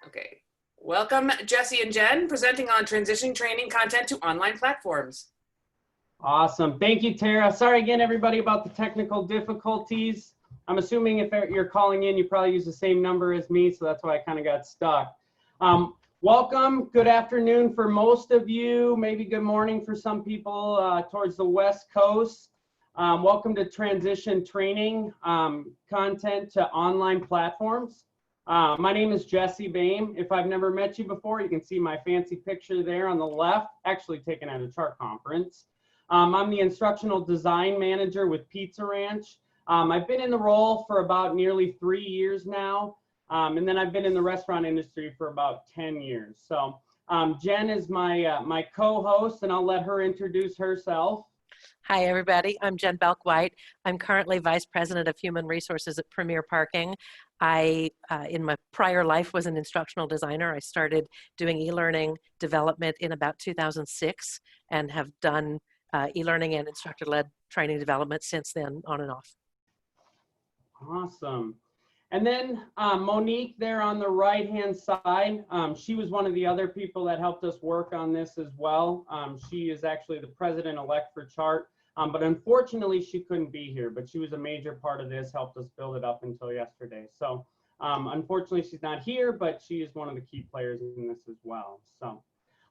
Okay. Welcome, Jesse and Jen, presenting on transitioning training content to online platforms. Awesome. Thank you, Tara. Sorry again, everybody, about the technical difficulties. I'm assuming if you're calling in, you probably use the same number as me, so that's why I kind of got stuck. Welcome. Good afternoon for most of you. Maybe good morning for some people towards the West Coast. Welcome to Transition Training content to online platforms. My name is Jesse Boehm. If I've never met you before, you can see my fancy picture there on the left, actually taken at a chart conference. I'm the instructional design manager with Pizza Ranch. I've been in the role for about nearly 3 years now, and then I've been in the restaurant industry for about 10 years. So Jen is my co-host, and I'll let her introduce herself. Hi, everybody. I'm Jen Belk-White. I'm currently Vice President of Human Resources at Premier Parking. I, in my prior life, was an instructional designer. I started doing e-learning development in about 2006 and have done e-learning and instructor-led training development since then, on and off. Awesome. And then Monique there on the right-hand side, she was one of the other people that helped us work on this as well. She is actually the president-elect for CHART, but unfortunately she couldn't be here, but she was a major part of this, helped us build it up until yesterday. So unfortunately she's not here, but she is one of the key players in this as well. So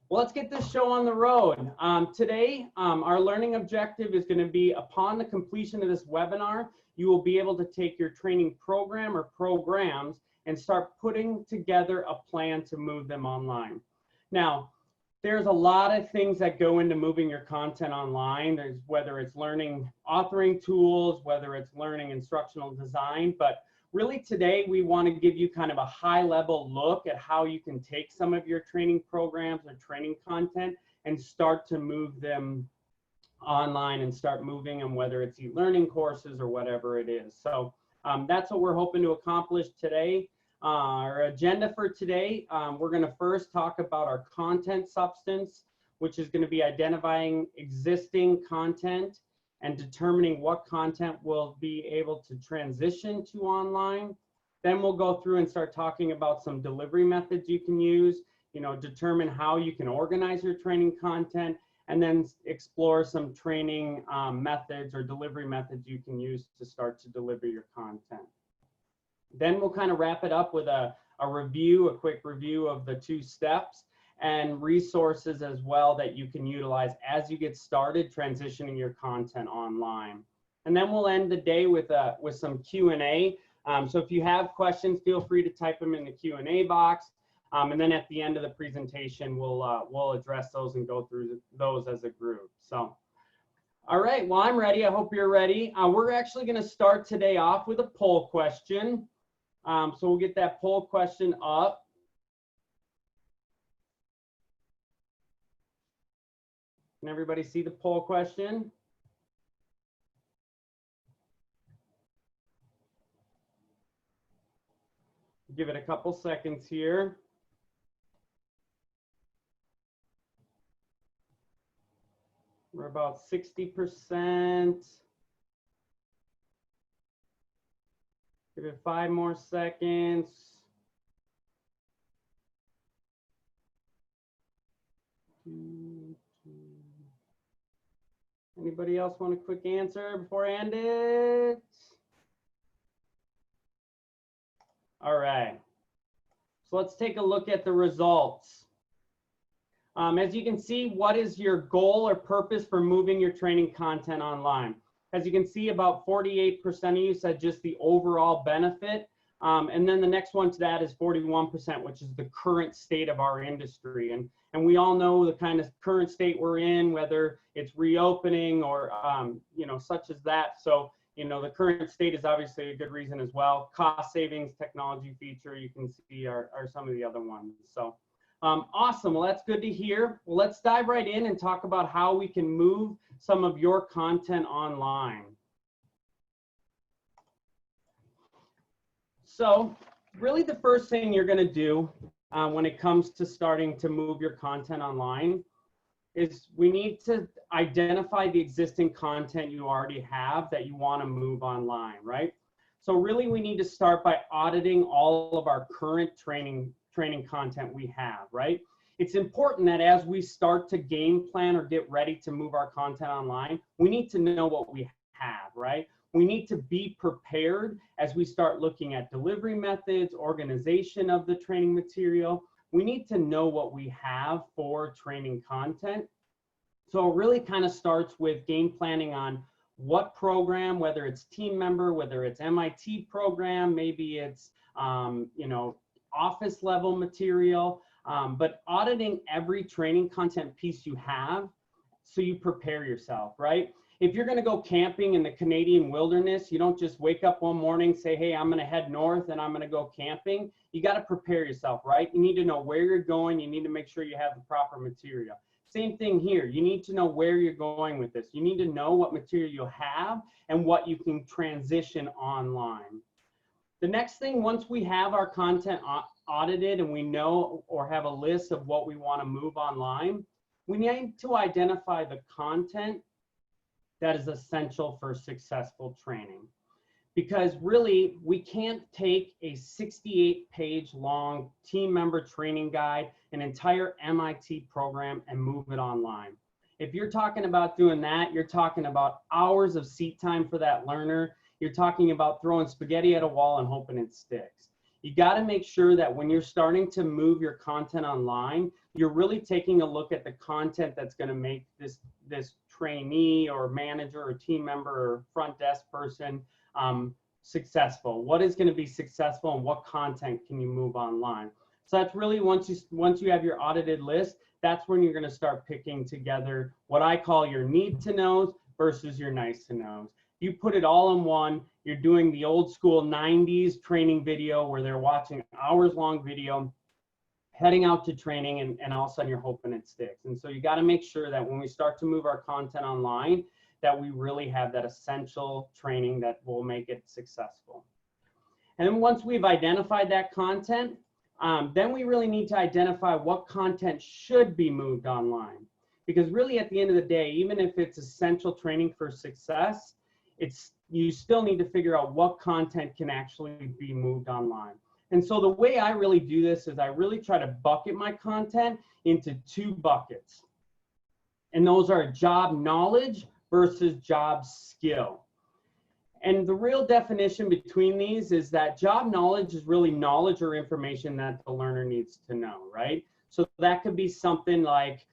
well, let's get this show on the road. Today, our learning objective is going to be upon the completion of this webinar, you will be able to take your training program or programs and start putting together a plan to move them online. Now, there's a lot of things that go into moving your content online. There's whether it's learning authoring tools, whether it's learning instructional design, but really today we want to give you kind of a high level look at how you can take some of your training programs or training content and start to move them online and start moving them, whether it's e-learning courses or whatever it is. So that's what we're hoping to accomplish today. Our agenda for today, we're going to first talk about our content substance, which is going to be identifying existing content and determining what content will be able to transition to online. Then we'll go through and start talking about some delivery methods you can use, determine how you can organize your training content, and then explore some training methods or delivery methods you can use to start to deliver your content. Then we'll kind of wrap it up with a quick review of the 2 steps and resources as well that you can utilize as you get started transitioning your content online. And then we'll end the day with some Q&A. So if you have questions, feel free to type them in the Q&A box. And then at the end of the presentation, we'll address those and go through those as a group. So, all right, well, I'm ready. I hope you're ready. We're actually going to start today off with a poll question. So we'll get that poll question up. Can everybody see the poll question? Give it a couple seconds here. We're about 60%. Give it 5 more seconds. Anybody else want a quick answer before I end it? All right. So let's take a look at the results. As you can see, what is your goal or purpose for moving your training content online? As you can see, about 48% of you said just the overall benefit. And then the next one to that is 41%, which is the current state of our industry. And we all know the kind of current state we're in, whether it's reopening or, such as that. So, the current state is obviously a good reason as well. Cost savings, technology feature, you can see are some of the other ones. So awesome. Well, that's good to hear. Well, let's dive right in and talk about how we can move some of your content online. So really the first thing you're going to do when it comes to starting to move your content online is we need to identify the existing content you already have that you want to move online, right? So really we need to start by auditing all of our current training training content we have, right? It's important that as we start to game plan or get ready to move our content online, we need to know what we have, right? We need to be prepared as we start looking at delivery methods, organization of the training material. We need to know what we have for training content. So it really kind of starts with game planning on what program, whether it's team member, whether it's MIT program, maybe it's, you know, office level material, but auditing every training content piece you have so you prepare yourself, right? If you're going to go camping in the Canadian wilderness, you don't just wake up one morning, say, hey, I'm going to head north and I'm going to go camping. You got to prepare yourself, right? You need to know where you're going. You need to make sure you have the proper material. Same thing here. You need to know where you're going with this. You need to know what material you have and what you can transition online. The next thing, once we have our content audited and we know or have a list of what we want to move online, we need to identify the content that is essential for successful training. Because really, we can't take a 68-page long team member training guide, an entire MIT program, and move it online. If you're talking about doing that, you're talking about hours of seat time for that learner. You're talking about throwing spaghetti at a wall and hoping it sticks. You got to make sure that when you're starting to move your content online, you're really taking a look at the content that's going to make this trainee or manager or team member or front desk person successful. What is going to be successful and what content can you move online? So that's really once you have your audited list, that's when you're going to start picking together what I call your need to knows versus your nice to knows. You put it all in one, you're doing the old school 90s training video where they're watching hours long video, heading out to training, and all of a sudden you're hoping it sticks. And so you got to make sure that when we start to move our content online, that we really have that essential training that will make it successful. And then once we've identified that content, then we really need to identify what content should be moved online. Because really at the end of the day, even if it's essential training for success, you still need to figure out what content can actually be moved online. And so the way I really do this is I really try to bucket my content into two buckets. And those are job knowledge versus job skill. And the real definition between these is that job knowledge is really knowledge or information that the learner needs to know, right? So that could be something like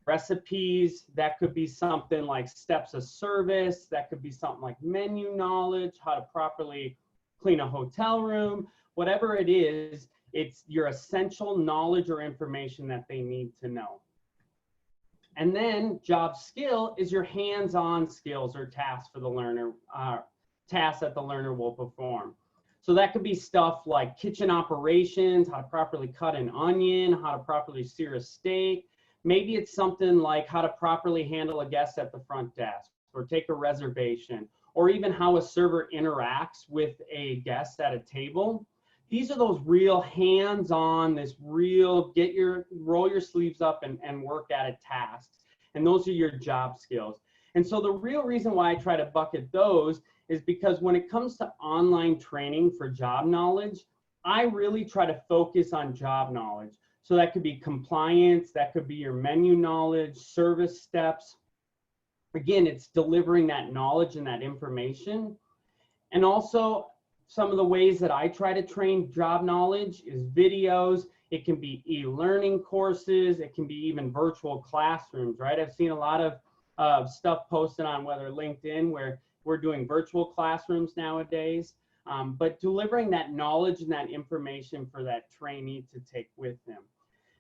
recipes, that could be something like steps of service, that could be something like menu knowledge, how to properly clean a hotel room, whatever it is, it's your essential knowledge or information that they need to know. And then job skill is your hands-on skills or tasks for the learner, tasks that the learner will perform. So that could be stuff like kitchen operations, how to properly cut an onion, how to properly sear a steak. Maybe it's something like how to properly handle a guest at the front desk or take a reservation, or even how a server interacts with a guest at a table. These are those real hands-on, this real roll your sleeves up and work at it tasks. And those are your job skills. And so the real reason why I try to bucket those is because when it comes to online training for job knowledge, I really try to focus on job knowledge. So that could be compliance, that could be your menu knowledge, service steps. Again, it's delivering that knowledge and that information. And also some of the ways that I try to train job knowledge is videos. It can be e-learning courses. It can be even virtual classrooms, right? I've seen a lot of stuff posted on whether LinkedIn where we're doing virtual classrooms nowadays. But delivering that knowledge and that information for that trainee to take with them.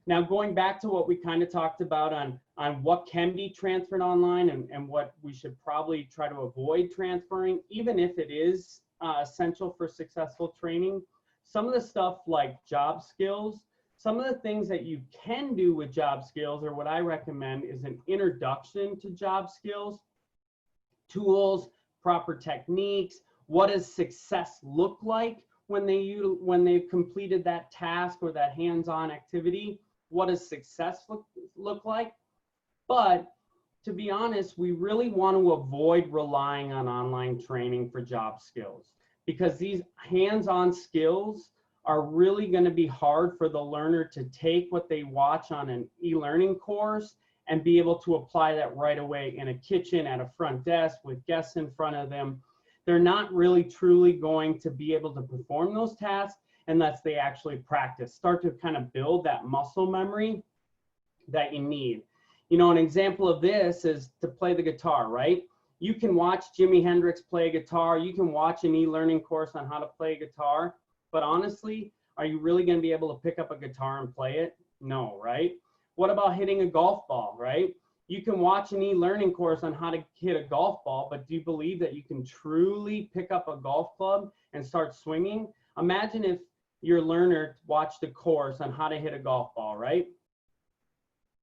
Now, going back to what we kind of talked about on what can be transferred online and what we should probably try to avoid transferring, even if it is essential for successful training, some of the stuff like job skills, some of the things that you can do with job skills, or what I recommend is an introduction to job skills, tools, proper techniques. What does success look like when they've completed that task or that hands-on activity? What does success look like? But to be honest, we really want to avoid relying on online training for job skills, because these hands-on skills are really going to be hard for the learner to take what they watch on an e-learning course and be able to apply that right away in a kitchen, at a front desk, with guests in front of them. They're not really truly going to be able to perform those tasks unless they actually practice, start to kind of build that muscle memory that you need. You know, an example of this is to play the guitar, right? You can watch Jimi Hendrix play a guitar. You can watch an e-learning course on how to play a guitar. But honestly, are you really going to be able to pick up a guitar and play it? No, right? What about hitting a golf ball, right? You can watch an e-learning course on how to hit a golf ball, but do you believe that you can truly pick up a golf club and start swinging? Imagine if your learner watched a course on how to hit a golf ball, right?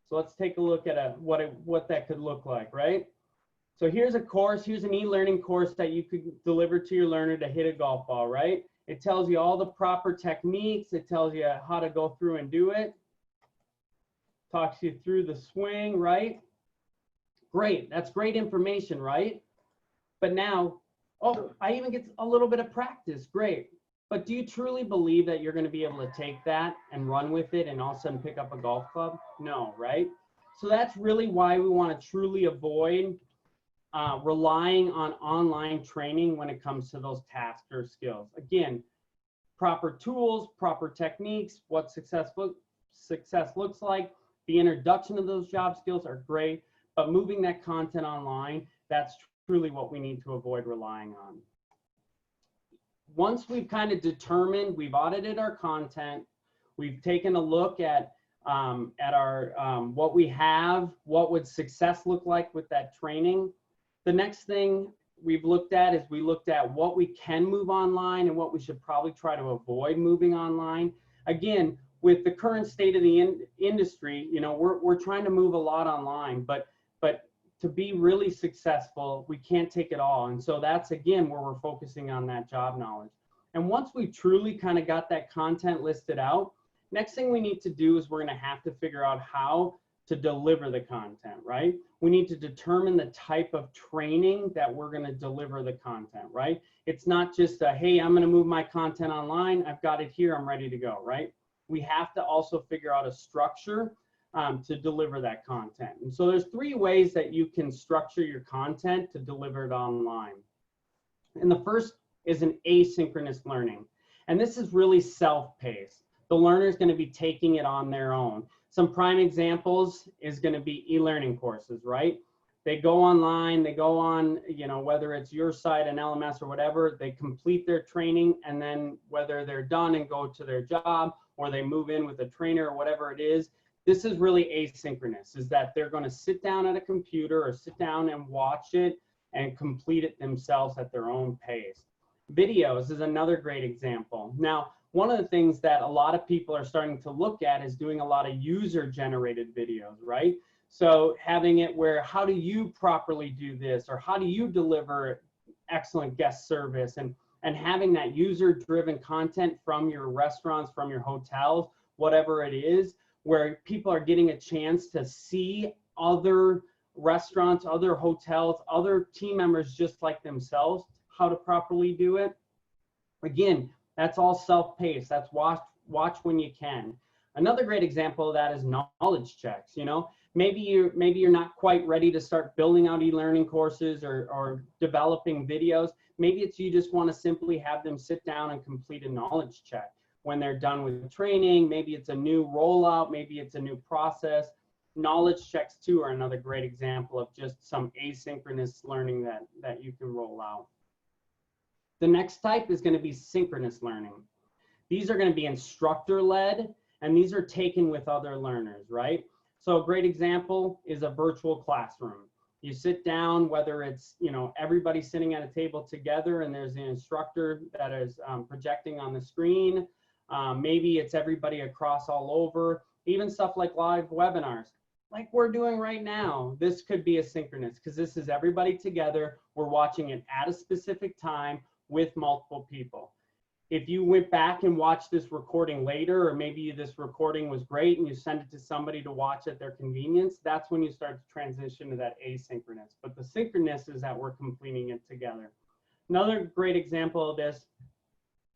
So let's take a look at what that could look like, right? So here's a course, here's an e-learning course that you could deliver to your learner to hit a golf ball, right? It tells you all the proper techniques. It tells you how to go through and do it. Talks you through the swing, right? Great, that's great information, right? But now, oh, I even get a little bit of practice, great. But do you truly believe that you're gonna be able to take that and run with it and all of a sudden pick up a golf club? No, right? So that's really why we wanna truly avoid relying on online training when it comes to those tasks or skills. Again, proper tools, proper techniques, what success looks like, the introduction of those job skills are great, but moving that content online, that's truly what we need to avoid relying on. Once we've kind of determined, we've audited our content, we've taken a look at our what we have, what would success look like with that training. The next thing we've looked at is we looked at what we can move online and what we should probably try to avoid moving online. Again, with the current state of the industry, you know, we're trying to move a lot online, but to be really successful, we can't take it all. And so that's, again, where we're focusing on that job knowledge. And once we truly kind of got that content listed out, next thing we need to do is we're going to have to figure out how to deliver the content, right? We need to determine the type of training that we're going to deliver the content, right? It's not just a, hey, I'm going to move my content online. I've got it here. I'm ready to go, right? We have to also figure out a structure to deliver that content. And so there's 3 ways that you can structure your content to deliver it online. And the first is an asynchronous learning. And this is really self-paced. The learner is going to be taking it on their own. Some prime examples is going to be e-learning courses, right? They go online, they go on, you know, whether it's your site, an LMS or whatever, they complete their training, and then whether they're done and go to their job or they move in with a trainer or whatever it is, this is really asynchronous, is that they're going to sit down at a computer or sit down and watch it and complete it themselves at their own pace. Videos is another great example. Now, one of the things that a lot of people are starting to look at is doing a lot of user-generated videos, right? So having it where, how do you properly do this? Or how do you deliver excellent guest service? And having that user-driven content from your restaurants, from your hotels, whatever it is, where people are getting a chance to see other restaurants, other hotels, other team members just like themselves, how to properly do it. Again, that's all self-paced. That's watch when you can. Another great example of that is knowledge checks. You know, maybe you're not quite ready to start building out e-learning courses or developing videos. Maybe it's you just want to simply have them sit down and complete a knowledge check when they're done with training. Maybe it's a new rollout. Maybe it's a new process. Knowledge checks too are another great example of just some asynchronous learning that you can roll out. The next type is going to be synchronous learning. These are going to be instructor-led, and these are taken with other learners, right? So a great example is a virtual classroom. You sit down, whether it's, you know, everybody sitting at a table together and there's an instructor that is projecting on the screen. Maybe it's everybody across all over, even stuff like live webinars, like we're doing right now. This could be asynchronous because this is everybody together. We're watching it at a specific time with multiple people. If you went back and watched this recording later, or maybe this recording was great and you send it to somebody to watch at their convenience, that's when you start to transition to that asynchronous. But the synchronous is that we're completing it together. Another great example of this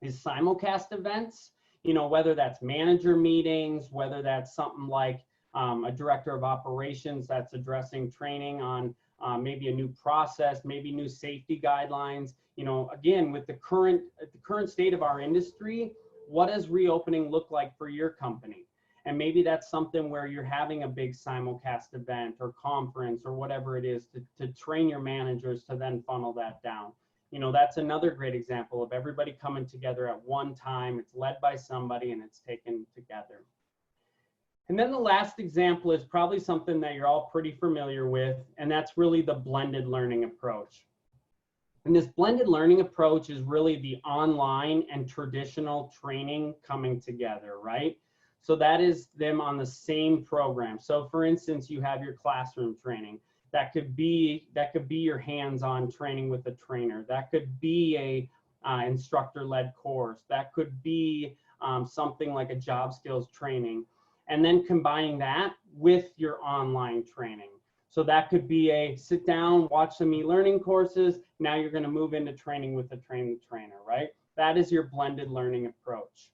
is simulcast events. you know, whether that's manager meetings, whether that's something like a director of operations that's addressing training on maybe a new process, maybe new safety guidelines. You know, again, with the current state of our industry, what does reopening look like for your company? And maybe that's something where you're having a big simulcast event or conference or whatever it is to train your managers to then funnel that down. You know, that's another great example of everybody coming together at one time. It's led by somebody and it's taken together. And then the last example is probably something that you're all pretty familiar with, and that's really the blended learning approach. And this blended learning approach is really the online and traditional training coming together, right? So that is them on the same program. So for instance, you have your classroom training. That could be your hands-on training with a trainer. That could be a instructor-led course. That could be something like a job skills training. And then combining that with your online training. So that could be a sit down, watch some e-learning courses. Now you're going to move into training with a trainer, right? That is your blended learning approach.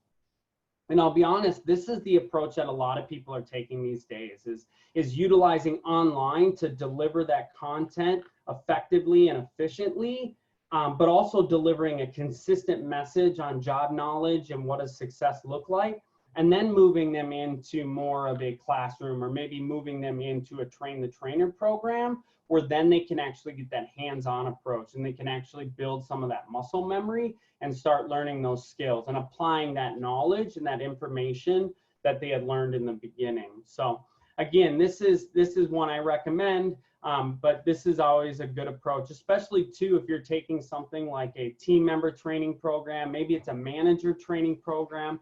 And I'll be honest, this is the approach that a lot of people are taking these days, is utilizing online to deliver that content effectively and efficiently, but also delivering a consistent message on job knowledge and what does success look like, and then moving them into more of a classroom, or maybe moving them into a train the trainer program, where then they can actually get that hands-on approach and they can actually build some of that muscle memory and start learning those skills and applying that knowledge and that information that they had learned in the beginning. So again, this is one I recommend, but this is always a good approach, especially too if you're taking something like a team member training program, maybe it's a manager training program,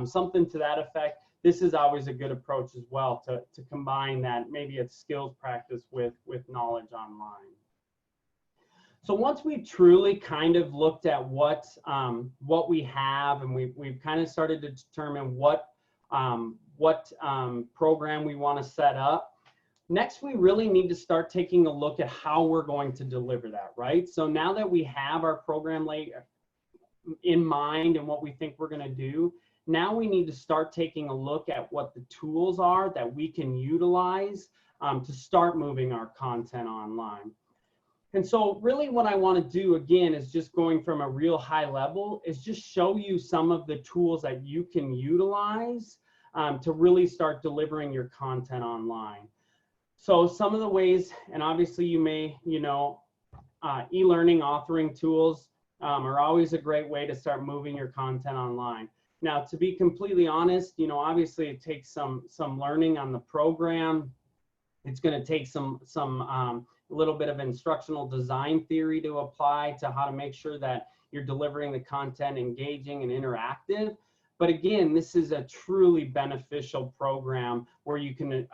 something to that effect. This is always a good approach as well to combine that, maybe it's skills practice with knowledge online. So once we've truly kind of looked at what we have, and we've kind of started to determine what program we want to set up, next we really need to start taking a look at how we're going to deliver that, right? So now that we have our program laid in mind and what we think we're going to do, now we need to start taking a look at what the tools are that we can utilize to start moving our content online. And so really what I want to do again is just going from a real high level is just show you some of the tools that you can utilize to really start delivering your content online. So some of the ways, and obviously you may, you know, e-learning authoring tools are always a great way to start moving your content online. Now, to be completely honest, you know, obviously it takes some learning on the program. It's going to take some little bit of instructional design theory to apply to how to make sure that you're delivering the content engaging and interactive. But again, this is a truly beneficial program where you can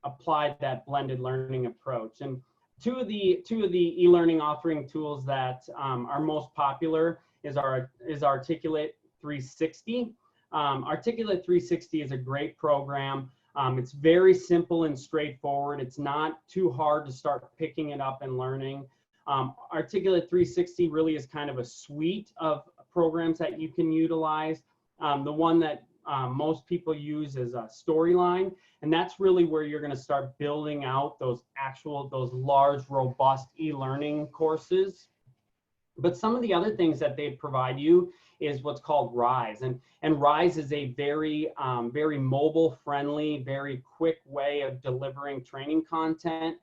apply that blended learning approach. And two of the e-learning authoring tools that are most popular is Articulate 360. Articulate 360 is a great program. It's very simple and straightforward. It's not too hard to start picking it up and learning. Articulate 360 really is kind of a suite of programs that you can utilize. The one that most people use is a Storyline, and that's really where you're going to start building out those large, robust e-learning courses. But some of the other things that they provide you is what's called Rise. And Rise is a very, very mobile friendly, very quick way of delivering training content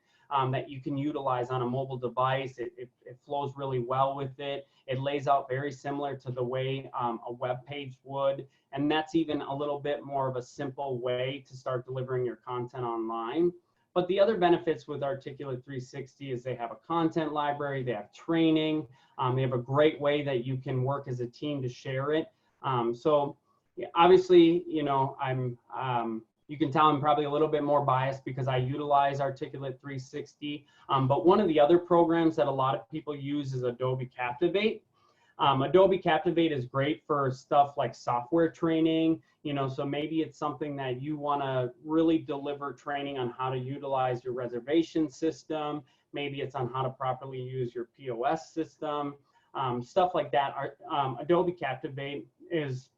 that you can utilize on a mobile device. It flows really well with it. It lays out very similar to the way a web page would. And that's even a little bit more of a simple way to start delivering your content online. But the other benefits with Articulate 360 is they have a content library, they have training, they have a great way that you can work as a team to share it. So yeah, obviously, you know, you can tell I'm probably a little bit more biased because I utilize Articulate 360. But one of the other programs that a lot of people use is Adobe Captivate. Adobe Captivate is great for stuff like software training, you know, so maybe it's something that you want to really deliver training on how to utilize your reservation system. Maybe it's on how to properly use your POS system, stuff like that. Adobe Captivate is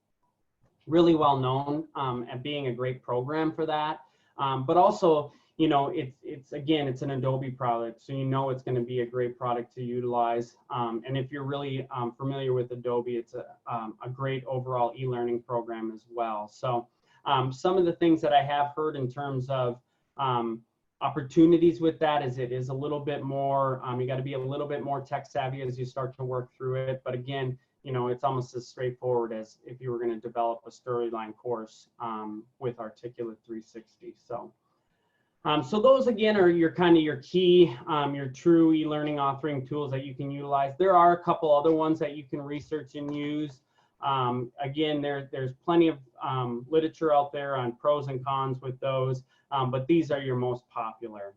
really well known at being a great program for that. But also, you know, it's again, it's an Adobe product, so you know it's going to be a great product to utilize. And if you're really familiar with Adobe, it's a great overall e-learning program as well. So some of the things that I have heard in terms of opportunities with that is it is a little bit more, you got to be a little bit more tech savvy as you start to work through it. But again, you know, it's almost as straightforward as if you were going to develop a storyline course with Articulate 360. So those again are your kind of your key, your true e-learning authoring tools that you can utilize. There are a couple other ones that you can research and use. Again, there's plenty of literature out there on pros and cons with those, but these are your most popular.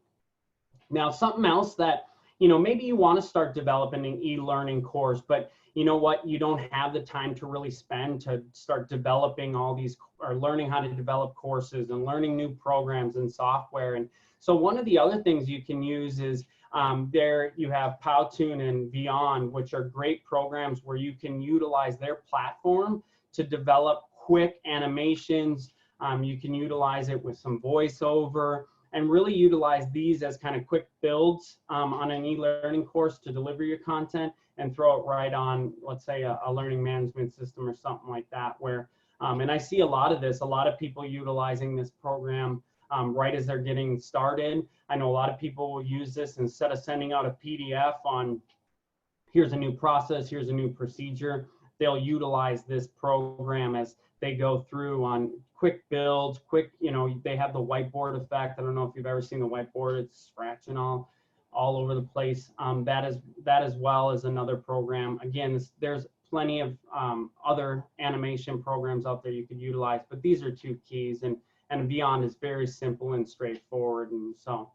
Now, something else that, you know, maybe you want to start developing an e-learning course, but you know what, you don't have the time to really spend to start developing all these or learning how to develop courses and learning new programs and software. And so one of the other things you can use is there you have Powtoon and Beyond, which are great programs where you can utilize their platform to develop quick animations. You can utilize it with some voiceover and really utilize these as kind of quick builds on an e-learning course to deliver your content and throw it right on, let's say, a learning management system or something like that, where, and I see a lot of this, a lot of people utilizing this program right as they're getting started. I know a lot of people will use this instead of sending out a PDF on, here's a new process, here's a new procedure. They'll utilize this program as they go through on quick builds, quick, you know, they have the whiteboard effect. I don't know if you've ever seen the whiteboard, it's scratching all over the place. That as well as another program. Again, there's plenty of other animation programs out there you could utilize, but these are two keys, and Beyond is very simple and straightforward. And so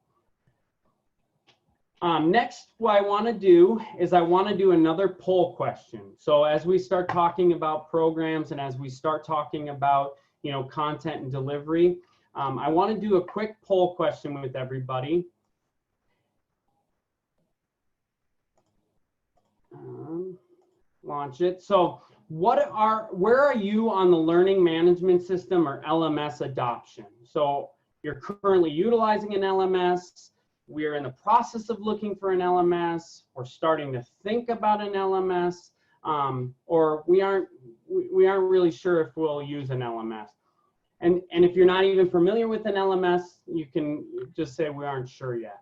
next, what I want to do is I want to do another poll question. So as we start talking about programs and as we start talking about, you know, content and delivery, I want to do a quick poll question with everybody. Launch it. So where are you on the learning management system or LMS adoption? So you're currently utilizing an LMS. We're in the process of looking for an LMS. We're starting to think about an LMS, or we aren't really sure if we'll use an LMS. And if you're not even familiar with an LMS, you can just say we aren't sure yet.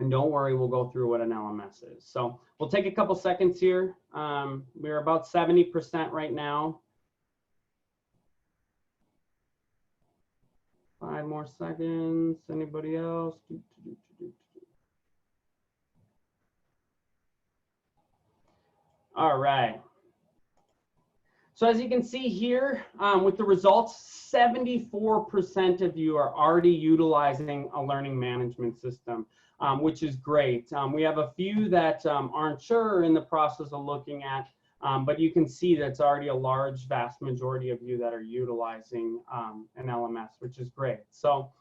And don't worry, we'll go through what an LMS is. So we'll take a couple seconds here. We're about 70% right now. 5 more seconds. Anybody else? All right. So as you can see here, with the results, 74% of you are already utilizing a learning management system, which is great. We have a few that aren't sure or in the process of looking at, but you can see that's already a large, vast majority of you that are utilizing an LMS, which is great. So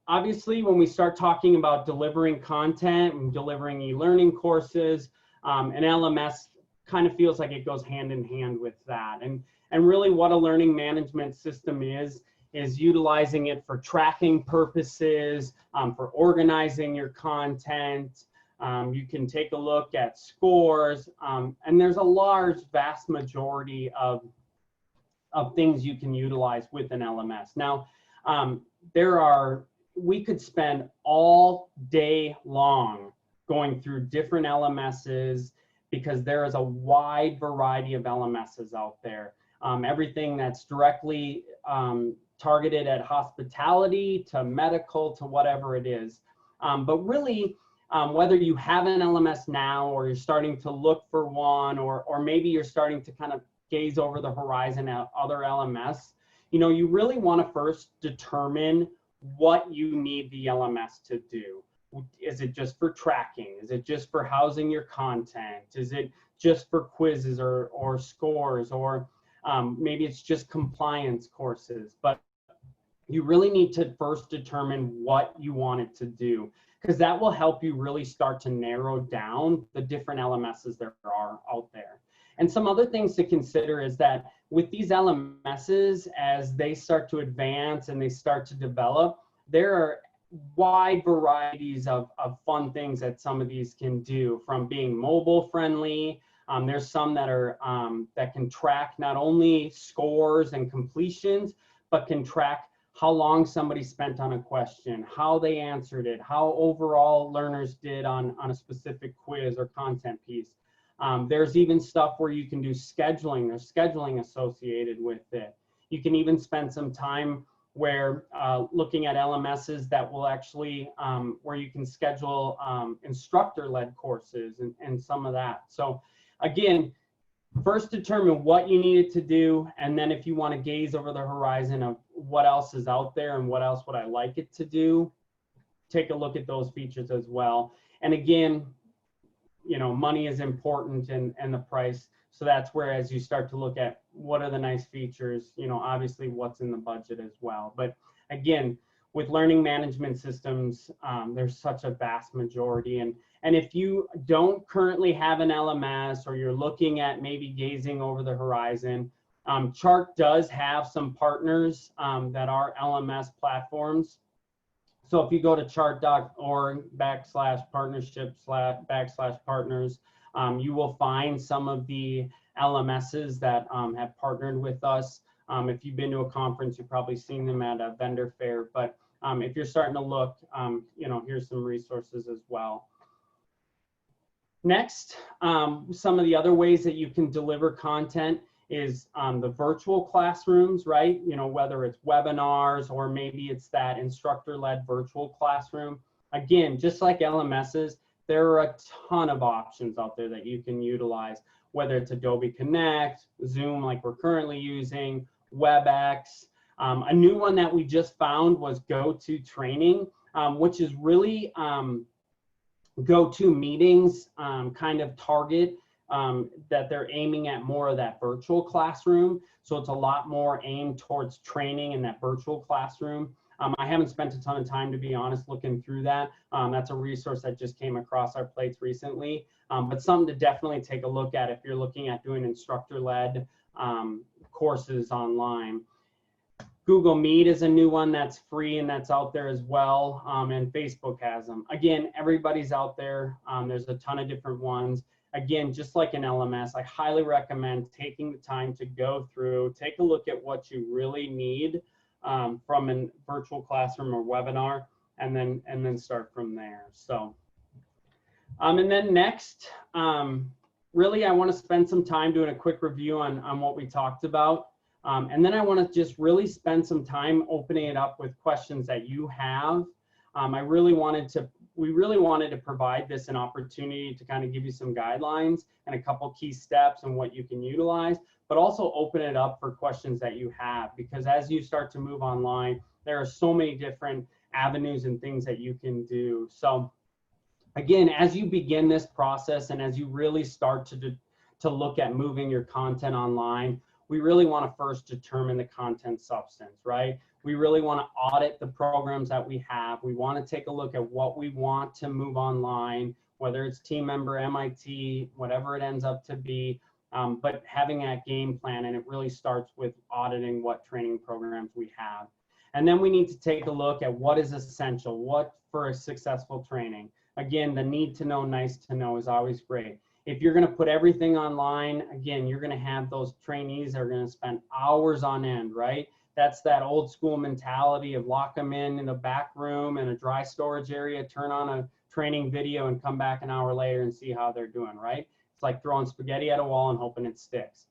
obviously, when we start talking about delivering content and delivering e-learning courses, an LMS kind of feels like it goes hand in hand with that. And really what a learning management system is utilizing it for tracking purposes, for organizing your content. You can take a look at scores, and there's a large, vast majority of things you can utilize with an LMS. Now, we could spend all day long going through different LMSs, because there is a wide variety of LMSs out there. Everything that's directly targeted at hospitality to medical to whatever it is. But really, whether you have an LMS now or you're starting to look for one, or maybe you're starting to kind of gaze over the horizon at other LMS, you know, you really want to first determine what you need the LMS to do. Is it just for tracking? Is it just for housing your content? Is it just for quizzes or scores, or maybe it's just compliance courses? But you really need to first determine what you want it to do, because that will help you really start to narrow down the different LMSs there are out there. And some other things to consider is that with these LMSs, as they start to advance and they start to develop, there are wide varieties of fun things that some of these can do, from being mobile friendly. There's some that are that can track not only scores and completions, but can track how long somebody spent on a question, how they answered it, how overall learners did on a specific quiz or content piece. There's even stuff where you can do scheduling. There's scheduling associated with it. You can even spend some time where looking at LMSs that will actually, where you can schedule instructor-led courses and some of that. So again, first determine what you needed to do, and then if you want to gaze over the horizon of what else is out there and what else would I like it to do, take a look at those features as well. And again, you know, money is important and the price. So that's where, as you start to look at what are the nice features, you know, obviously what's in the budget as well. But again, with learning management systems, there's such a vast majority. And if you don't currently have an LMS, or you're looking at maybe gazing over the horizon, Chart does have some partners that are LMS platforms. So if you go to chart.org/partnership/partners, you will find some of the LMSs that have partnered with us. If you've been to a conference, you've probably seen them at a vendor fair. But if you're starting to look, you know, here's some resources as well. Next, some of the other ways that you can deliver content is the virtual classrooms, right? You know, whether it's webinars or maybe it's that instructor-led virtual classroom. Again, just like LMSs, there are a ton of options out there that you can utilize, whether it's Adobe Connect, Zoom like we're currently using, WebEx. A new one that we just found was GoToTraining, which is really GoToMeetings kind of target that they're aiming at more of that virtual classroom. So it's a lot more aimed towards training in that virtual classroom. I haven't spent a ton of time, to be honest, looking through that. That's a resource that just came across our plates recently, but something to definitely take a look at if you're looking at doing instructor-led courses online. Google Meet is a new one that's free and that's out there as well, and Facebook has them. Again, everybody's out there. There's a ton of different ones. Again, just like an LMS, I highly recommend taking the time to go through, take a look at what you really need from a virtual classroom or webinar, and then start from there. So, and then next, really, I want to spend some time doing a quick review on what we talked about. And then I want to just really spend some time opening it up with questions that you have. We really wanted to provide this an opportunity to kind of give you some guidelines and a couple key steps and what you can utilize, but also open it up for questions that you have, because as you start to move online, there are so many different avenues and things that you can do. So again, as you begin this process and as you really start to look at moving your content online, we really want to first determine the content substance, right? We really want to audit the programs that we have. We want to take a look at what we want to move online, whether it's team member, MIT, whatever it ends up to be, but having that game plan, and it really starts with auditing what training programs we have. And then we need to take a look at what is essential, what for a successful training. Again, the need to know, nice to know is always great. If you're going to put everything online, again, you're going to have those trainees that are going to spend hours on end, right? That's that old school mentality of lock them in a back room in a dry storage area, turn on a training video and come back an hour later and see how they're doing, right? It's like throwing spaghetti at a wall and hoping it sticks.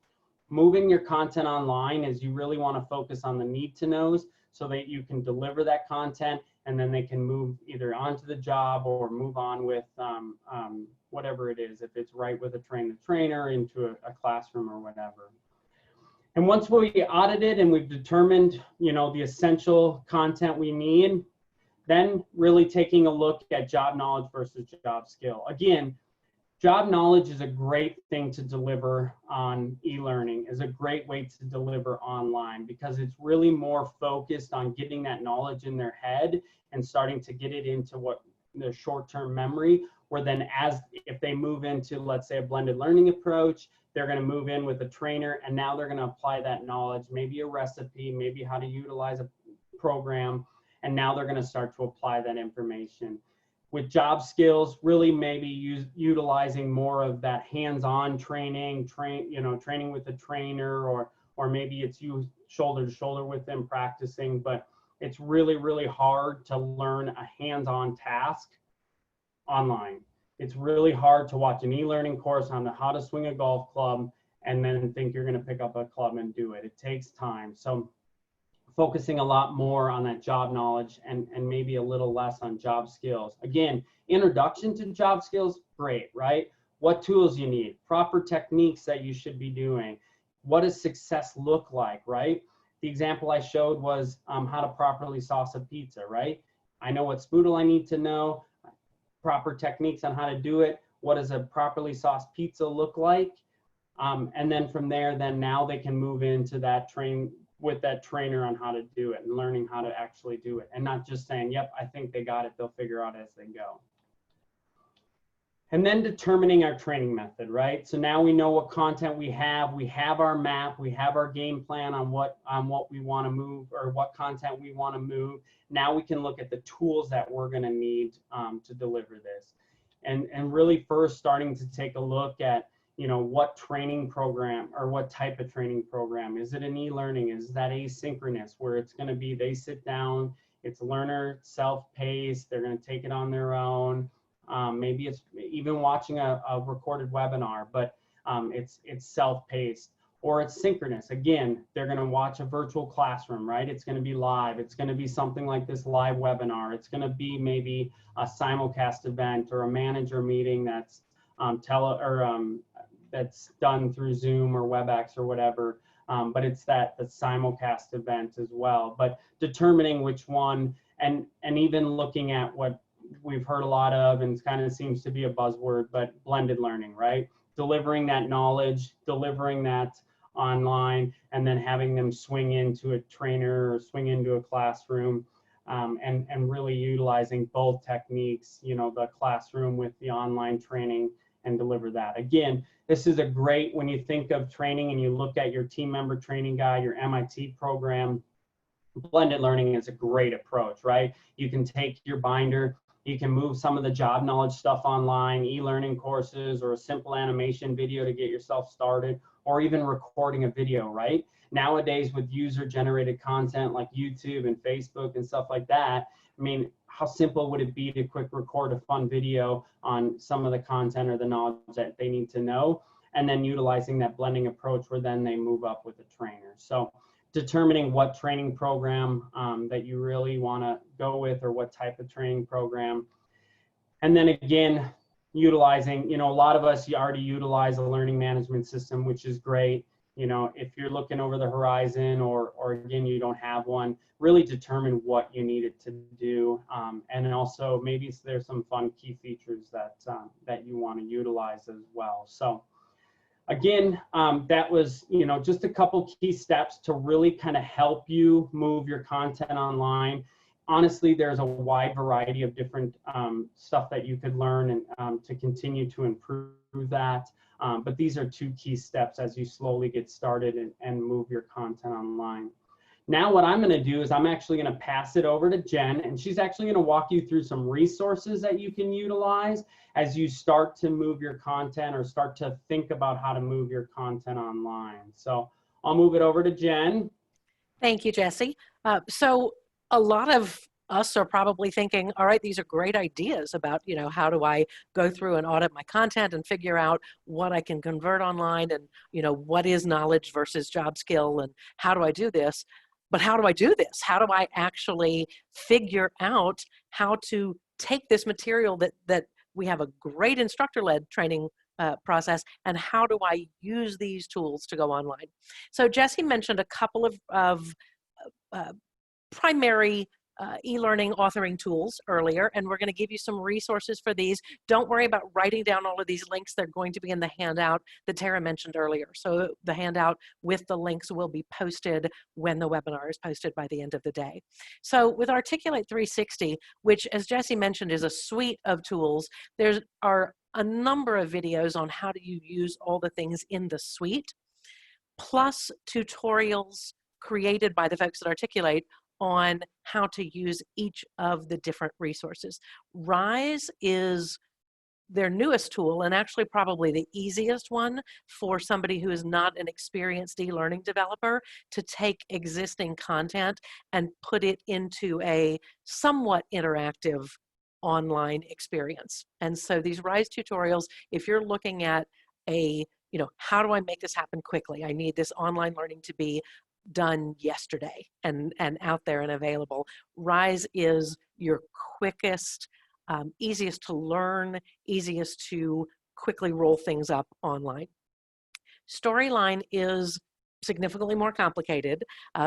Moving your content online is you really want to focus on the need to knows so that you can deliver that content, and then they can move either onto the job or move on with whatever it is, if it's right with a trainer into a classroom or whatever. And once we audited and we've determined, you know, the essential content we need, then really taking a look at job knowledge versus job skill. Again, job knowledge is a great thing to deliver on e-learning, is a great way to deliver online, because it's really more focused on getting that knowledge in their head and starting to get it into what their short-term memory, where then if they move into, let's say, a blended learning approach, they're going to move in with a trainer, and now they're going to apply that knowledge, maybe a recipe, maybe how to utilize a program, and now they're going to start to apply that information. With job skills, really maybe utilizing more of that hands-on training, training with a trainer, or maybe it's you shoulder to shoulder with them practicing, but it's really, really hard to learn a hands-on task online. It's really hard to watch an e-learning course on how to swing a golf club and then think you're going to pick up a club and do it. It takes time. So focusing a lot more on that job knowledge and maybe a little less on job skills. Again, introduction to job skills, great, right? What tools you need, proper techniques that you should be doing. What does success look like, right? The example I showed was how to properly sauce a pizza, right? I know what spoodle I need to know, proper techniques on how to do it. What does a properly sauced pizza look like? And then from there, then now they can move into that with that trainer on how to do it and learning how to actually do it, and not just saying, yep, I think they got it, they'll figure out as they go. And then determining our training method, right? So now we know what content we have our map, we have our game plan on what we want to move or what content we want to move. Now we can look at the tools that we're going to need to deliver this. And really first starting to take a look at, what training program or what type of training program. Is it an e-learning? Is that asynchronous, where it's going to be they sit down, it's learner self-paced, they're going to take it on their own. Maybe it's even watching a recorded webinar, but it's self-paced, or it's synchronous. Again, they're going to watch a virtual classroom, right? It's going to be live. It's going to be something like this live webinar. It's going to be maybe a simulcast event or a manager meeting that's that's done through Zoom or WebEx or whatever. But it's the simulcast event as well. But determining which one, and even looking at what we've heard a lot of, and it kind of seems to be a buzzword, but blended learning, right? Delivering that knowledge, delivering that online, and then having them swing into a trainer or swing into a classroom, and really utilizing both techniques, the classroom with the online training, and deliver that. Again, this is a great, when you think of training and you look at your team member training guide, your MIT program, blended learning is a great approach, right? You can take your binder, you can move some of the job knowledge stuff online, e-learning courses, or a simple animation video to get yourself started, or even recording a video, right? Nowadays with user-generated content like YouTube and Facebook and stuff like that, I mean, how simple would it be to quick record a fun video on some of the content or the knowledge that they need to know, and then utilizing that blending approach where then they move up with a trainer. So determining what training program that you really want to go with, or what type of training program. And then again, utilizing, a lot of us, you already utilize a learning management system, which is great. If you're looking over the horizon, or again, you don't have one, really determine what you need it to do. And then also maybe there's some fun key features that you want to utilize as well. So again, that was, just a couple key steps to really kind of help you move your content online. Honestly, there's a wide variety of different stuff that you could learn and to continue to improve that. But these are two key steps as you slowly get started and move your content online. Now what I'm going to do is I'm actually going to pass it over to Jen, and she's actually going to walk you through some resources that you can utilize as you start to move your content or start to think about how to move your content online. So I'll move it over to Jen. Thank you, Jesse. So a lot of us are probably thinking, all right, these are great ideas about, how do I go through and audit my content and figure out what I can convert online, and, what is knowledge versus job skill, and how do I do this? But how do I do this? How do I actually figure out how to take this material that we have a great instructor-led training process, and how do I use these tools to go online? So Jesse mentioned a couple of primary e-learning authoring tools earlier, and we're going to give you some resources for these. Don't worry about writing down all of these links. They're going to be in the handout that Tara mentioned earlier. So the handout with the links will be posted when the webinar is posted by the end of the day. So with Articulate 360, which as Jesse mentioned is a suite of tools, there are a number of videos on how do you use all the things in the suite, plus tutorials created by the folks at Articulate on how to use each of the different resources. RISE is their newest tool, and actually probably the easiest one for somebody who is not an experienced e-learning developer to take existing content and put it into a somewhat interactive online experience. And so these RISE tutorials, if you're looking at how do I make this happen quickly? I need this online learning to be done yesterday and out there and available. RISE is your quickest, easiest to learn, easiest to quickly roll things up online. Storyline is significantly more complicated.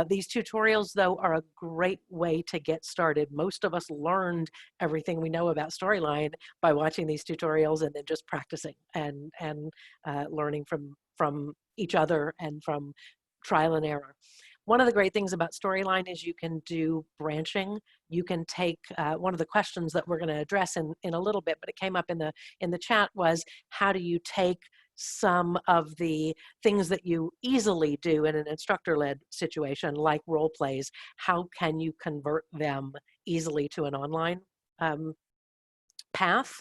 These tutorials, though, are a great way to get started. Most of us learned everything we know about Storyline by watching these tutorials and then just practicing and learning from each other and from trial and error. One of the great things about Storyline is you can do branching. You can take one of the questions that we're going to address in a little bit, but it came up in the chat, was how do you take some of the things that you easily do in an instructor-led situation, like role plays, how can you convert them easily to an online path?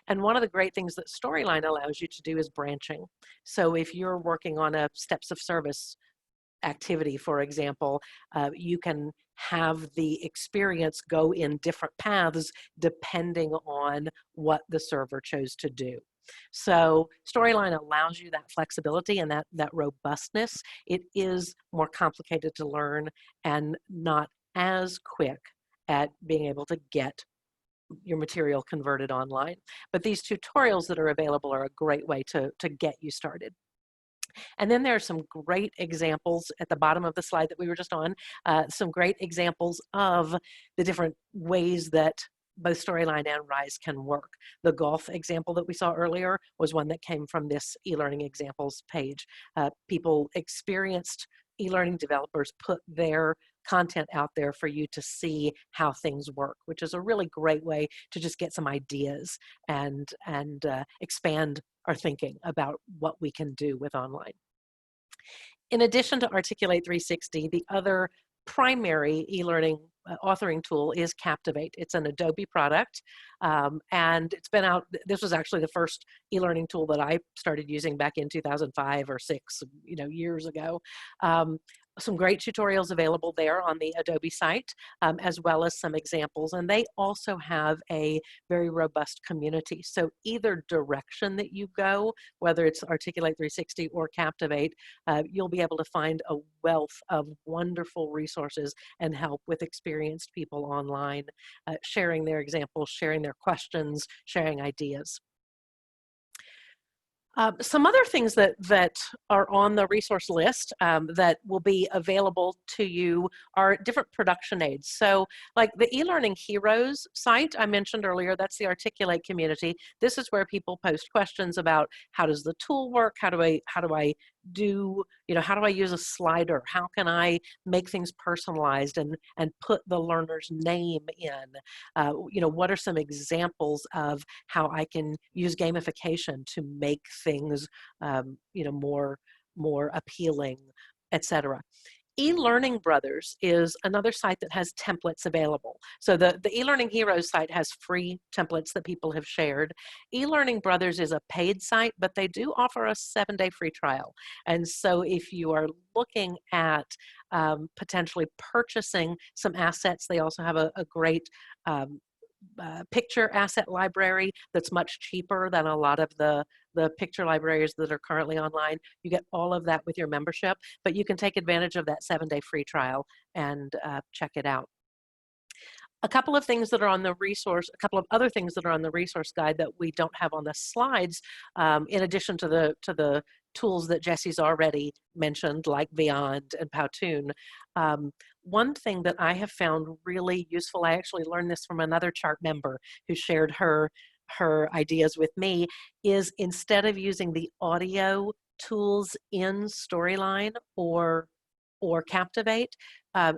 And one of the great things that Storyline allows you to do is branching. So if you're working on a steps of service activity, for example, you can have the experience go in different paths depending on what the server chose to do. So Storyline allows you that flexibility and that robustness. It is more complicated to learn and not as quick at being able to get your material converted online. But these tutorials that are available are a great way to get you started. And then there are some great examples at the bottom of the slide that we were just on, some great examples of the different ways that both Storyline and RISE can work. The golf example that we saw earlier was one that came from this e-learning examples page. People, experienced e-learning developers, put their content out there for you to see how things work, which is a really great way to just get some ideas and expand our thinking about what we can do with online. In addition to Articulate 360, the other primary e-learning authoring tool is Captivate. It's an Adobe product, and it's been out. This was actually the first e-learning tool that I started using back in 2005 or 6, years ago. Some great tutorials available there on the Adobe site, as well as some examples. And they also have a very robust community. So either direction that you go, whether it's Articulate 360 or Captivate, you'll be able to find a wealth of wonderful resources and help with experienced people online, sharing their examples, sharing their questions, sharing ideas. Some other things that are on the resource list that will be available to you are different production aids. So like the eLearning Heroes site I mentioned earlier, that's the Articulate community. This is where people post questions about how does the tool work? How do I do, how do I use a slider? How can I make things personalized and put the learner's name in? What are some examples of how I can use gamification to make things, more appealing, etc. eLearning Brothers is another site that has templates available. So the eLearning Heroes site has free templates that people have shared. eLearning Brothers is a paid site, but they do offer a 7-day free trial. And so if you are looking at potentially purchasing some assets, they also have a great picture asset library that's much cheaper than a lot of the picture libraries that are currently online. You get all of that with your membership, but you can take advantage of that 7-day free trial and check it out. A couple of things that are on the resource, a couple of other things that are on the resource guide that we don't have on the slides, in addition to the tools that Jesse's already mentioned, like Beyond and Powtoon. one thing that I have found really useful, I actually learned this from another chart member who shared her ideas with me, is instead of using the audio tools in Storyline or Captivate,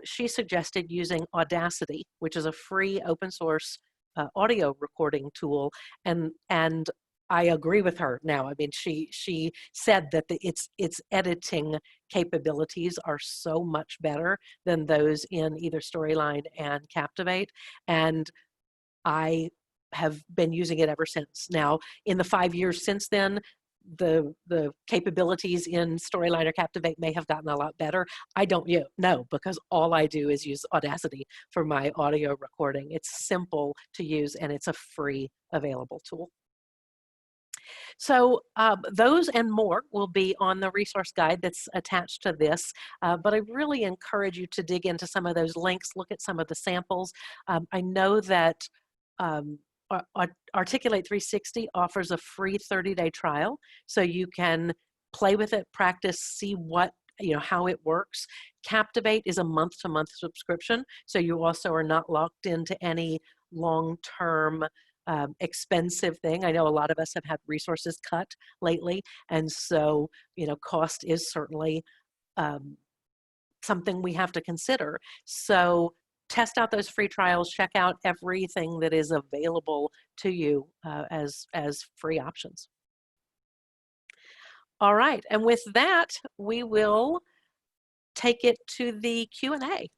she suggested using Audacity, which is a free open source audio recording tool, and I agree with her now. I mean, she said that its editing capabilities are so much better than those in either Storyline and Captivate, and I have been using it ever since. Now, in the 5 years since then, the capabilities in Storyline or Captivate may have gotten a lot better. I don't know, because all I do is use Audacity for my audio recording. It's simple to use and it's a free available tool. So those and more will be on the resource guide that's attached to this, but I really encourage you to dig into some of those links, look at some of the samples. I know that Articulate 360 offers a free 30-day trial, so you can play with it, practice, see how it works. Captivate is a month-to-month subscription, so you also are not locked into any long-term expensive thing. I know a lot of us have had resources cut lately, and so cost is certainly something we have to consider. So test out those free trials, check out everything that is available to you as free options. All right, and with that, we will take it to the Q&A.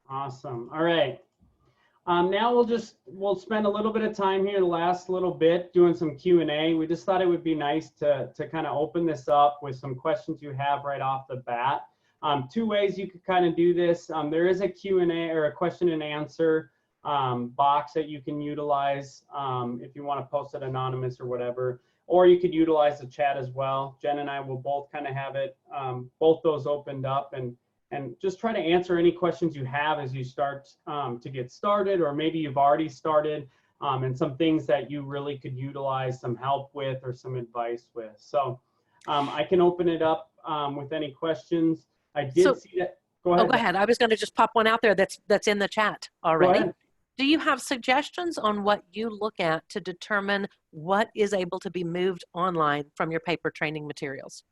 Awesome. All right. Now we'll spend a little bit of time here, the last little bit, doing some Q&A. We just thought it would be nice to kind of open this up with some questions you have right off the bat. Two ways you could kind of do this. There is a Q&A or a question and answer box that you can utilize if you want to post it anonymous or whatever, or you could utilize the chat as well. Jen and I will both kind of have it, both those opened up, and just try to answer any questions you have as you start to get started, or maybe you've already started, and some things that you really could utilize some help with or some advice with. So I can open it up with any questions. I did see that. Go ahead. Oh, go ahead. I was going to just pop one out there that's in the chat already. Go ahead. Do you have suggestions on what you look at to determine what is able to be moved online from your paper training materials?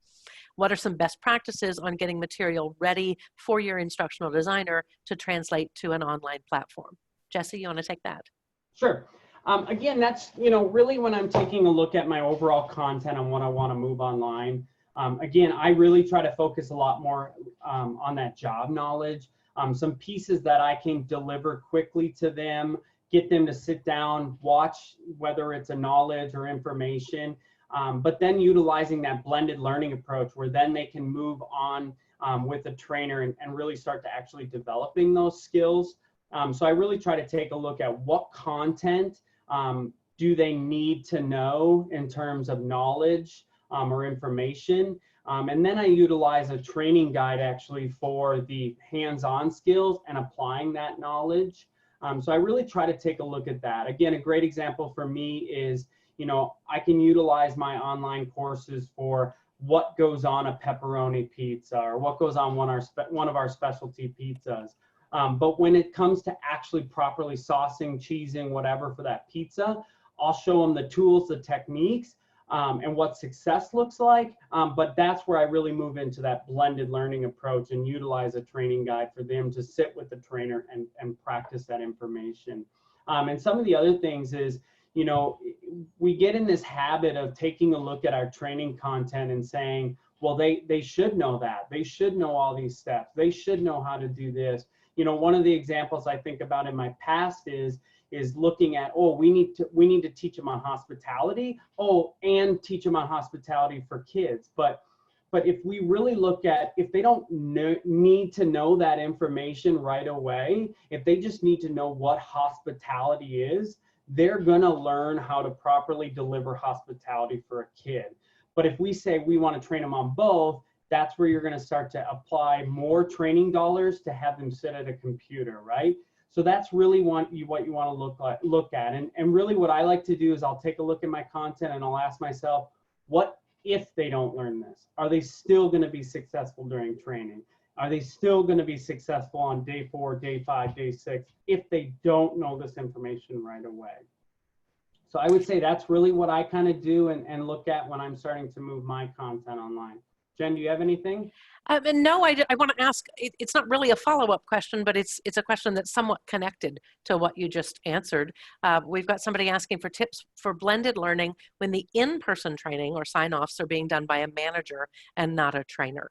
What are some best practices on getting material ready for your instructional designer to translate to an online platform? Jesse, you want to take that? Sure. Again, that's really when I'm taking a look at my overall content and what I want to move online. Again, I really try to focus a lot more on that job knowledge, some pieces that I can deliver quickly to them, get them to sit down, watch, whether it's a knowledge or information. But then utilizing that blended learning approach where then they can move on with a trainer and really start to actually developing those skills. So I really try to take a look at what content do they need to know in terms of knowledge or information. And then I utilize a training guide actually for the hands-on skills and applying that knowledge. So I really try to take a look at that. Again, a great example for me is, I can utilize my online courses for what goes on a pepperoni pizza or what goes on one of our specialty pizzas. But when it comes to actually properly saucing, cheesing, whatever for that pizza, I'll show them the tools, the techniques, and what success looks like. But that's where I really move into that blended learning approach and utilize a training guide for them to sit with the trainer and practice that information. And some of the other things is, we get in this habit of taking a look at our training content and saying, well, they should know that. They should know all these steps. They should know how to do this. One of the examples I think about in my past is looking at, we need to teach them on hospitality. And teach them on hospitality for kids. But if we really look at, if they don't need to know that information right away, if they just need to know what hospitality is, they're gonna learn how to properly deliver hospitality for a kid. But if we say we want to train them on both, that's where you're going to start to apply more training dollars to have them sit at a computer, right? So that's really what you want to look at. And really what I like to do is I'll take a look at my content and I'll ask myself, what if they don't learn this? Are they still going to be successful during training? Are they still going to be successful on day 4, day 5, day 6 if they don't know this information right away? So I would say that's really what I kind of do and look at when I'm starting to move my content online. Jen, do you have anything? And no, I want to ask, it's not really a follow-up question, but it's a question that's somewhat connected to what you just answered. We've got somebody asking for tips for blended learning when the in-person training or sign-offs are being done by a manager and not a trainer.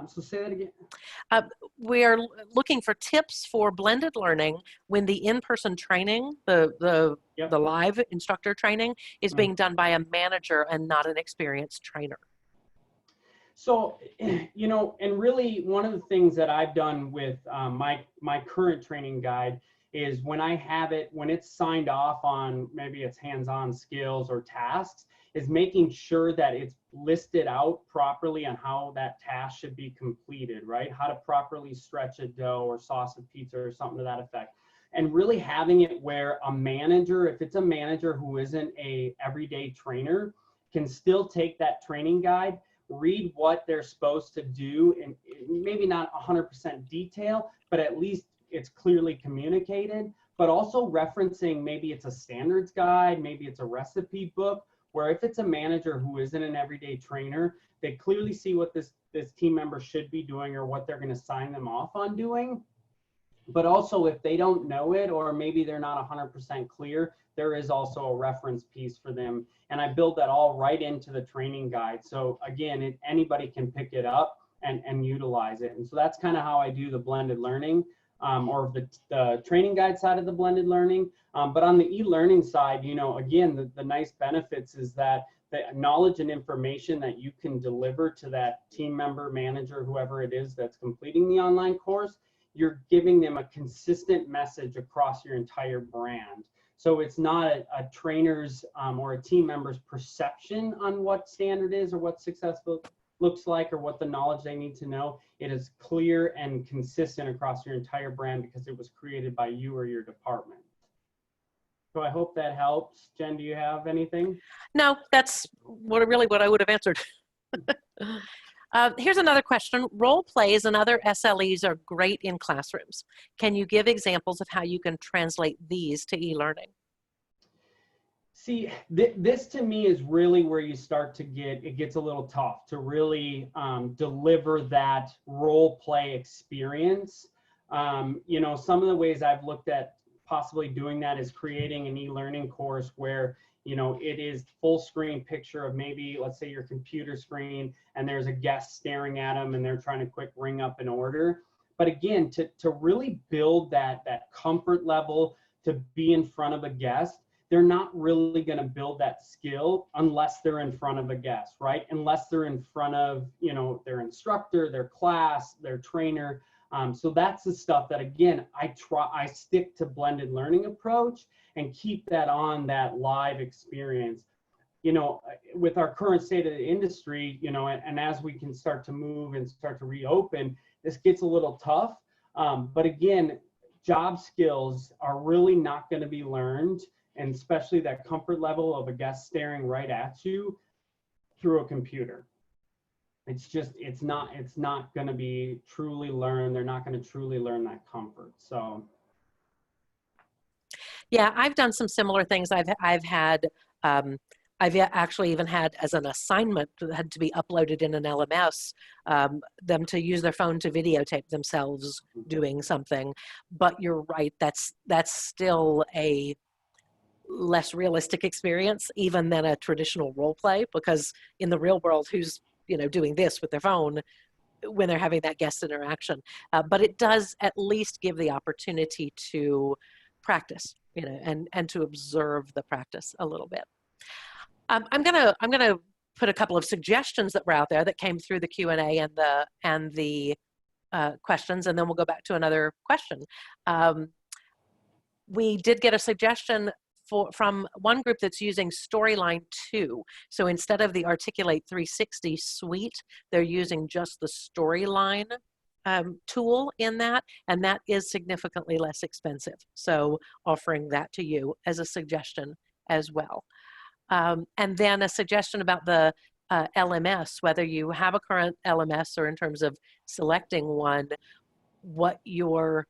So say that again. We are looking for tips for blended learning when the in-person training, the live instructor training, is being done by a manager and not an experienced trainer. So, you know, and really one of the things that I've done with my current training guide is when I have it, when it's signed off on, maybe it's hands-on skills or tasks, is making sure that it's listed out properly on how that task should be completed, right? How to properly stretch a dough or sauce a pizza or something to that effect. And really having it where a manager, if it's a manager who isn't a everyday trainer, can still take that training guide, read what they're supposed to do, and maybe not 100% detail, but at least it's clearly communicated, but also referencing maybe it's a standards guide, maybe it's a recipe book, where if it's a manager who isn't an everyday trainer, they clearly see what this team member should be doing or what they're going to sign them off on doing. But also if they don't know it, or maybe they're not 100% clear, there is also a reference piece for them. And I build that all right into the training guide. So again, anybody can pick it up and utilize it. And so that's kind of how I do the blended learning, or the training guide side of the blended learning. But on the e-learning side, you know, again, the nice benefits is that the knowledge and information that you can deliver to that team member, manager, whoever it is that's completing the online course, you're giving them a consistent message across your entire brand. So it's not a trainer's or a team member's perception on what standard is or what successful looks like or what the knowledge they need to know. It is clear and consistent across your entire brand because it was created by you or your department. So I hope that helps. Jen, do you have anything? No, that's really what I would have answered. Here's another question. Role plays and other SLEs are great in classrooms. Can you give examples of how you can translate these to e-learning? See, this to me is really where you start to it gets a little tough to really deliver that role play experience. You know, some of the ways I've looked at possibly doing that is creating an e-learning course where, you know, it is full screen picture of maybe, let's say your computer screen, and there's a guest staring at them and they're trying to quick ring up an order. But again, to really build that comfort level to be in front of a guest, they're not really going to build that skill unless they're in front of a guest, right? Unless they're in front of, you know, their instructor, their class, their trainer. So that's the stuff that, again, I stick to blended learning approach and keep that on that live experience. You know, with our current state of the industry, you know, and as we can start to move and start to reopen, this gets a little tough. But again, job skills are really not going to be learned, and especially that comfort level of a guest staring right at you through a computer. It's not going to be truly learned. They're not going to truly learn that comfort. So. Yeah, I've done some similar things. I've actually even had as an assignment that had to be uploaded in an LMS, them to use their phone to videotape themselves doing something. But you're right, that's still a less realistic experience even than a traditional role play, because in the real world, who's, you know, doing this with their phone when they're having that guest interaction? But it does at least give the opportunity to practice, you know, and to observe the practice a little bit. I'm gonna put a couple of suggestions that were out there that came through the Q&A and the questions, and then we'll go back to another question. We did get a suggestion from one group that's using Storyline 2. So instead of the Articulate 360 suite, they're using just the Storyline tool in that, and that is significantly less expensive. So offering that to you as a suggestion as well. And then a suggestion about the LMS, whether you have a current LMS or in terms of selecting one, what your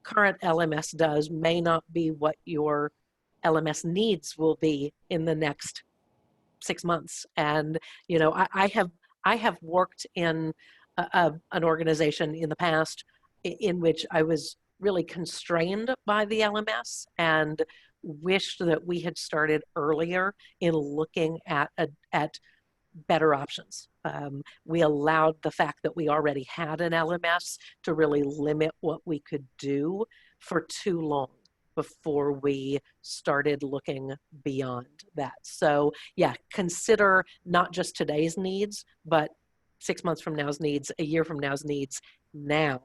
current LMS does may not be what your LMS needs will be in the next 6 months. And, you know, I have worked in an organization in the past in which I was really constrained by the LMS and wished that we had started earlier in looking at better options. We allowed the fact that we already had an LMS to really limit what we could do for too long before we started looking beyond that. So yeah, consider not just today's needs, but 6 months from now's needs, a year from now's needs now,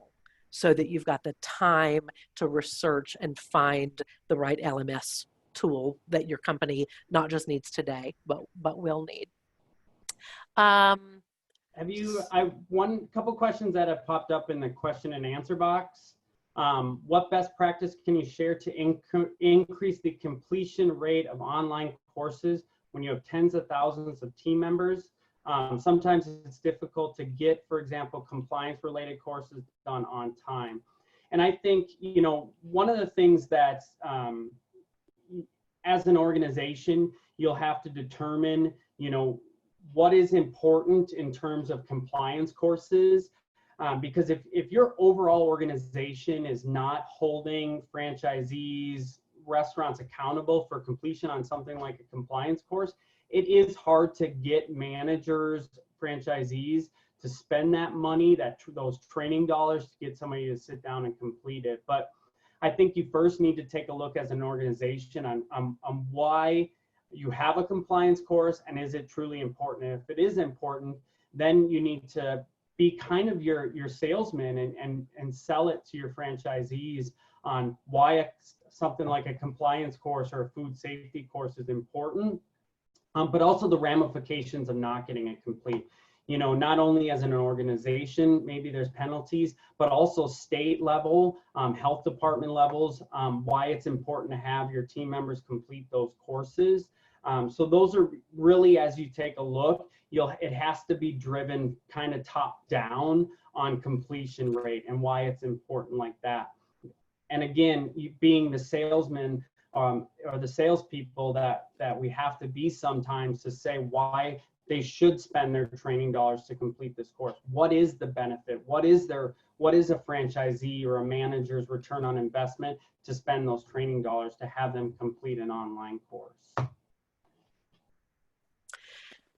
so that you've got the time to research and find the right LMS tool that your company not just needs today, but will need. Have you, one couple questions that have popped up in the question and answer box. What best practice can you share to increase the completion rate of online courses when you have tens of thousands of team members? Sometimes it's difficult to get, for example, compliance related courses done on time. And I think, you know, one of the things that as an organization, you'll have to determine, you know, what is important in terms of compliance courses. Because if your overall organization is not holding franchisees, restaurants accountable for completion on something like a compliance course, it is hard to get managers, franchisees to spend that money, those training dollars to get somebody to sit down and complete it. But I think you first need to take a look as an organization on why you have a compliance course and is it truly important. And if it is important, then you need to be kind of your salesman and sell it to your franchisees on why something like a compliance course or a food safety course is important, but also the ramifications of not getting it complete. You know, not only as an organization, maybe there's penalties, but also state level, health department levels, why it's important to have your team members complete those courses. So those are really, as you take a look, it has to be driven kind of top down on completion rate and why it's important like that. And again, being the salesman or the salespeople that we have to be sometimes to say why they should spend their training dollars to complete this course. What is the benefit? What is a franchisee or a manager's return on investment to spend those training dollars to have them complete an online course?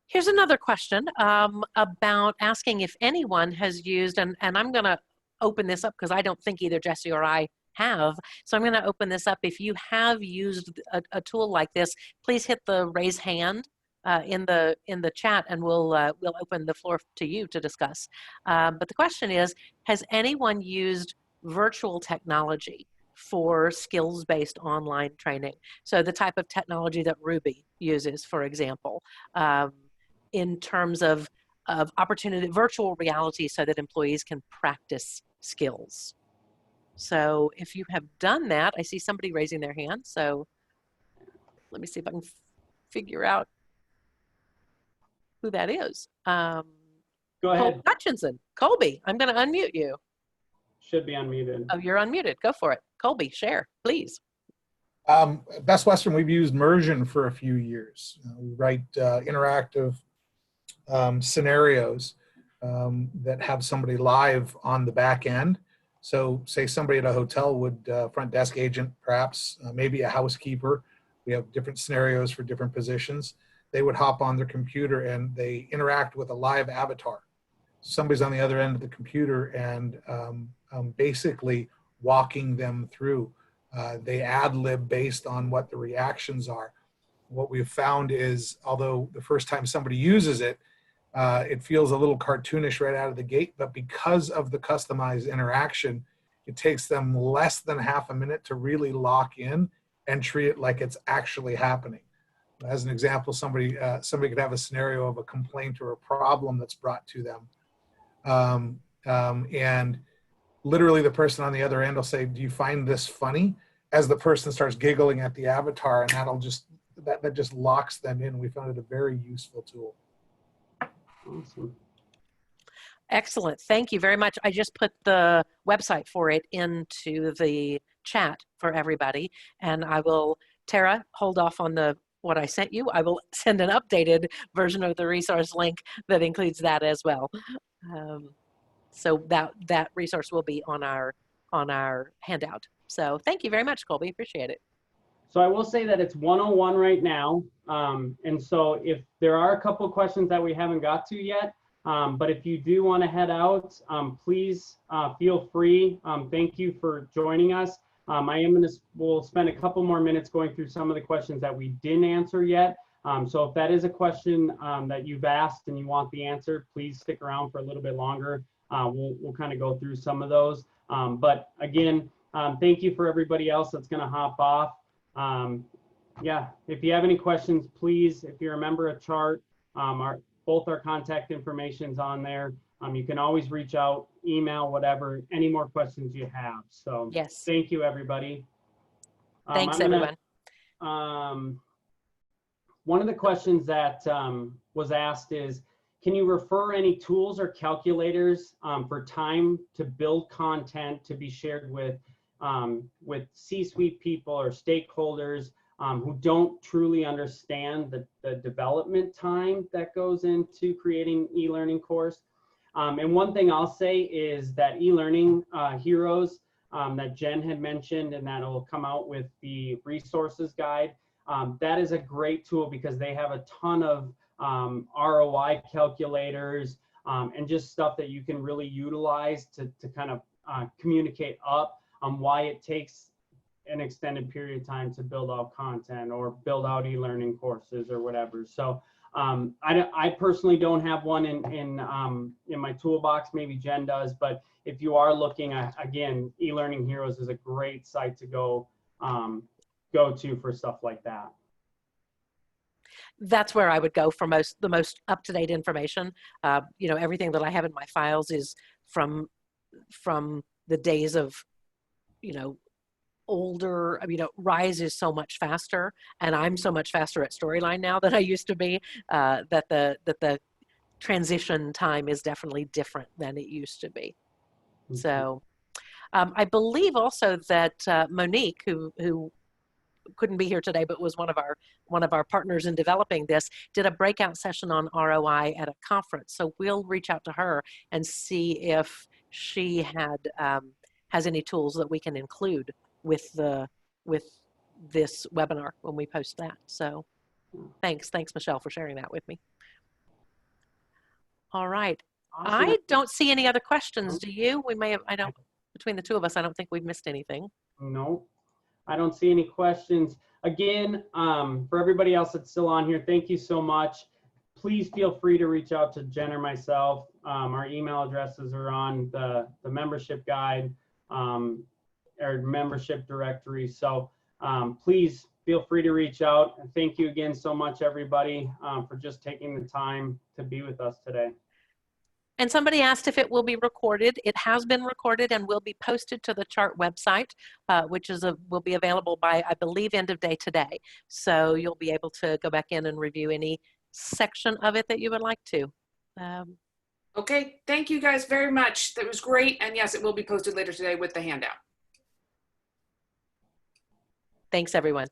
Here's another question about asking if anyone has used, and I'm going to open this up because I don't think either Jesse or I have. So I'm going to open this up. If you have used a tool like this, please hit the raise hand in the chat, and we'll open the floor to you to discuss. But the question is, has anyone used virtual technology for skills-based online training? So the type of technology that Ruby uses, for example, in terms of opportunity, virtual reality, so that employees can practice skills. So if you have done that, I see somebody raising their hand. So let me see if I can figure out who that is. Go ahead. Colby Hutchinson. Colby, I'm going to unmute you. Should be unmuted. Oh, you're unmuted. Go for it. Colby, share, please. Best Western, we've used Mersion for a few years. We write interactive scenarios that have somebody live on the back end. So say somebody at a hotel would, front desk agent perhaps, maybe a housekeeper. We have different scenarios for different positions. They would hop on their computer and they interact with a live avatar. Somebody's on the other end of the computer and basically walking them through. They ad-lib based on what the reactions are. What we've found is, although the first time somebody uses it, it feels a little cartoonish right out of the gate, but because of the customized interaction, it takes them less than half a minute to really lock in and treat it like it's actually happening. As an example, somebody could have a scenario of a complaint or a problem that's brought to them. And literally the person on the other end will say, "Do you find this funny?" As the person starts giggling at the avatar, and that just locks them in. We found it a very useful tool. Awesome. Excellent. Thank you very much. I just put the website for it into the chat for everybody. And I will, Tara, hold off on what I sent you. I will send an updated version of the resource link that includes that as well. So that resource will be on our handout. So thank you very much, Colby. Appreciate it. So I will say that it's 101 right now. And so if there are a couple of questions that we haven't got to yet, but if you do want to head out, please feel free. Thank you for joining us. We'll spend a couple more minutes going through some of the questions that we didn't answer yet. So if that is a question that you've asked and you want the answer, please stick around for a little bit longer. We'll kind of go through some of those. But again, thank you for everybody else that's going to hop off. Yeah, if you have any questions, please, if you're a member of Chart, both our contact information's on there. You can always reach out, email, whatever, any more questions you have. So yes, thank you, everybody. Thanks, everyone. One of the questions that was asked is, can you refer any tools or calculators for time to build content to be shared with C-suite people or stakeholders who don't truly understand the development time that goes into creating e-learning course? And one thing I'll say is that e-learning heroes that Jen had mentioned, and that will come out with the resources guide, that is a great tool because they have a ton of ROI calculators and just stuff that you can really utilize to kind of communicate up on why it takes an extended period of time to build out content or build out e-learning courses or whatever. So I personally don't have one in my toolbox. Maybe Jen does, but if you are looking at, again, e-learning heroes is a great site to go to for stuff like that. That's where I would go for the most up-to-date information. Everything that I have in my files is from the days of, older. Rise is so much faster, and I'm so much faster at Storyline now than I used to be. That the transition time is definitely different than it used to be. Mm-hmm. So, I believe also that Monique, who couldn't be here today, but was one of our partners in developing this, did a breakout session on ROI at a conference. So we'll reach out to her and see if she has any tools that we can include with this webinar when we post that. So thanks Michelle for sharing that with me. All right. Awesome. I don't see any other questions. Do you? We may have, between the two of us, I don't think we've missed anything. No, I don't see any questions. Again, for everybody else that's still on here, thank you so much. Please feel free to reach out to Jen or myself. Our email addresses are on the membership guide or membership directory. So please feel free to reach out. And thank you again so much, everybody, for just taking the time to be with us today. And somebody asked if it will be recorded. It has been recorded and will be posted to the Chart website, which will be available by, I believe, end of day today. So you'll be able to go back in and review any section of it that you would like to. Okay, thank you guys very much. That was great. And yes, it will be posted later today with the handout. Thanks, everyone.